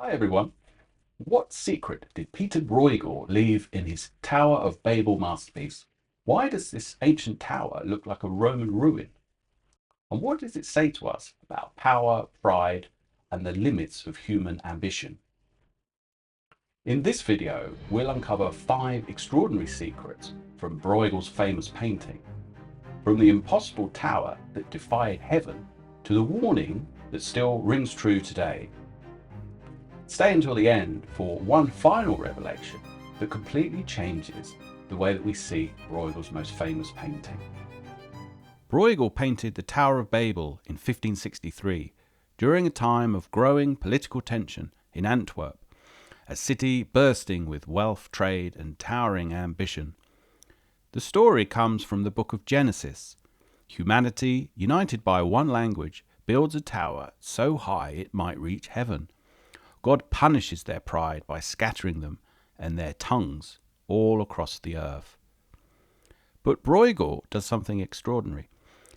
Hi everyone. What secret did Pieter Bruegel leave in his Tower of Babel masterpiece? Why does this ancient tower look like a Roman ruin? And what does it say to us about power, pride, and the limits of human ambition? In this video, we'll uncover 5 extraordinary secrets from Bruegel's famous painting, from the impossible tower that defied heaven to the warning that still rings true today. Stay until the end for one final revelation that completely changes the way that we see Bruegel's most famous painting. Bruegel painted the Tower of Babel in 1563, during a time of growing political tension in Antwerp, a city bursting with wealth, trade, and towering ambition. The story comes from the book of Genesis. Humanity, united by one language, builds a tower so high it might reach heaven. God punishes their pride by scattering them and their tongues all across the earth. But Bruegel does something extraordinary.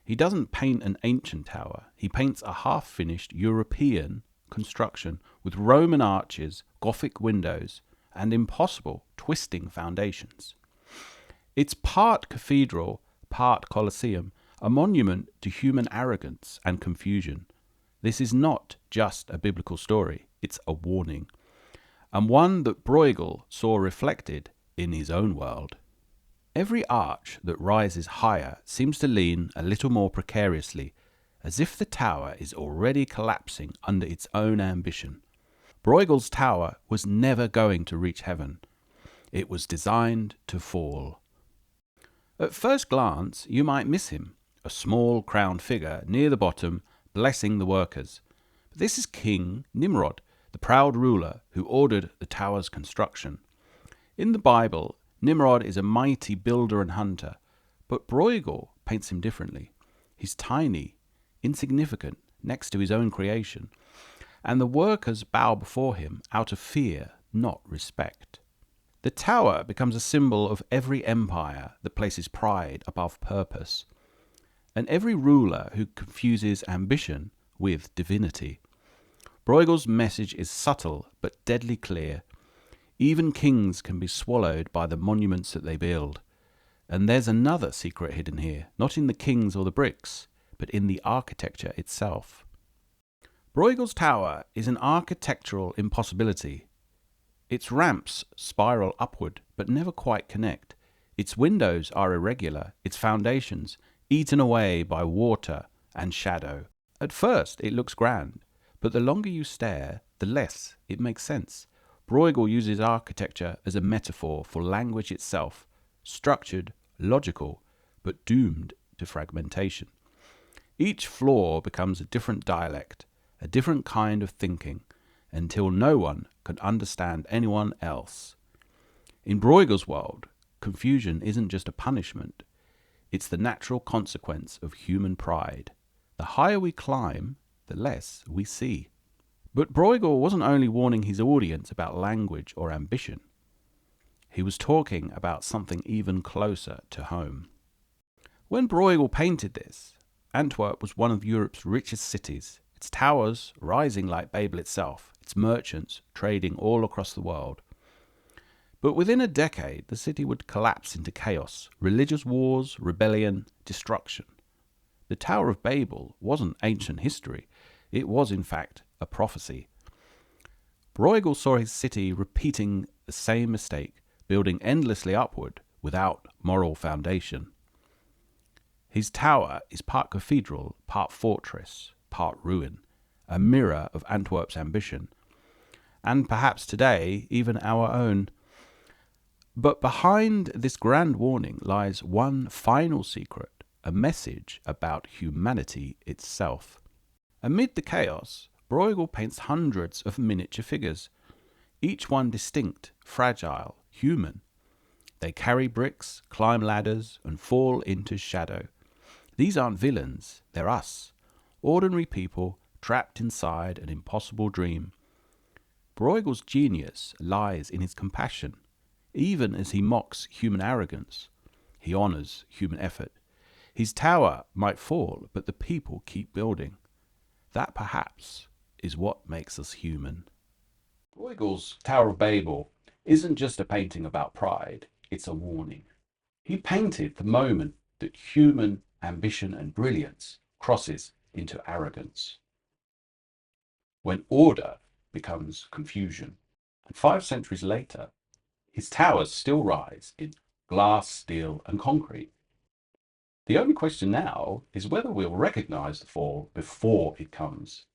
He doesn't paint an ancient tower. He paints a half-finished European construction with Roman arches, Gothic windows, and impossible twisting foundations. It's part cathedral, part Colosseum, a monument to human arrogance and confusion. This is not just a biblical story, it's a warning, and one that Bruegel saw reflected in his own world. Every arch that rises higher seems to lean a little more precariously, as if the tower is already collapsing under its own ambition. Bruegel's tower was never going to reach heaven. It was designed to fall. At first glance, you might miss him, a small crowned figure near the bottom, blessing the workers. But this is King Nimrod, the proud ruler who ordered the tower's construction. In the Bible, Nimrod is a mighty builder and hunter, but Bruegel paints him differently. He's tiny, insignificant, next to his own creation, and the workers bow before him out of fear, not respect. The tower becomes a symbol of every empire that places pride above purpose, and every ruler who confuses ambition with divinity. Bruegel's message is subtle but deadly clear. Even kings can be swallowed by the monuments that they build. And there's another secret hidden here, not in the kings or the bricks, but in the architecture itself. Bruegel's tower is an architectural impossibility. Its ramps spiral upward, but never quite connect. Its windows are irregular, its foundations eaten away by water and shadow. At first it looks grand, but the longer you stare, the less it makes sense. Bruegel uses architecture as a metaphor for language itself, structured, logical, but doomed to fragmentation. Each floor becomes a different dialect, a different kind of thinking, until no one can understand anyone else. In Bruegel's world, confusion isn't just a punishment, it's the natural consequence of human pride. The higher we climb, the less we see. But Bruegel wasn't only warning his audience about language or ambition. He was talking about something even closer to home. When Bruegel painted this, Antwerp was one of Europe's richest cities, its towers rising like Babel itself, its merchants trading all across the world. But within a decade, the city would collapse into chaos, religious wars, rebellion, destruction. The Tower of Babel wasn't ancient history. It was, in fact, a prophecy. Bruegel saw his city repeating the same mistake, building endlessly upward without moral foundation. His tower is part cathedral, part fortress, part ruin, a mirror of Antwerp's ambition, and perhaps today even our own. But behind this grand warning lies one final secret, a message about humanity itself. Amid the chaos, Bruegel paints hundreds of miniature figures, each one distinct, fragile, human. They carry bricks, climb ladders, and fall into shadow. These aren't villains, they're us, ordinary people trapped inside an impossible dream. Bruegel's genius lies in his compassion. Even as he mocks human arrogance, he honors human effort. His tower might fall, but the people keep building. That perhaps is what makes us human. Bruegel's Tower of Babel isn't just a painting about pride, it's a warning. He painted the moment that human ambition and brilliance crosses into arrogance, when order becomes confusion. And 5 centuries later, his towers still rise in glass, steel, and concrete. The only question now is whether we'll recognize the fall before it comes.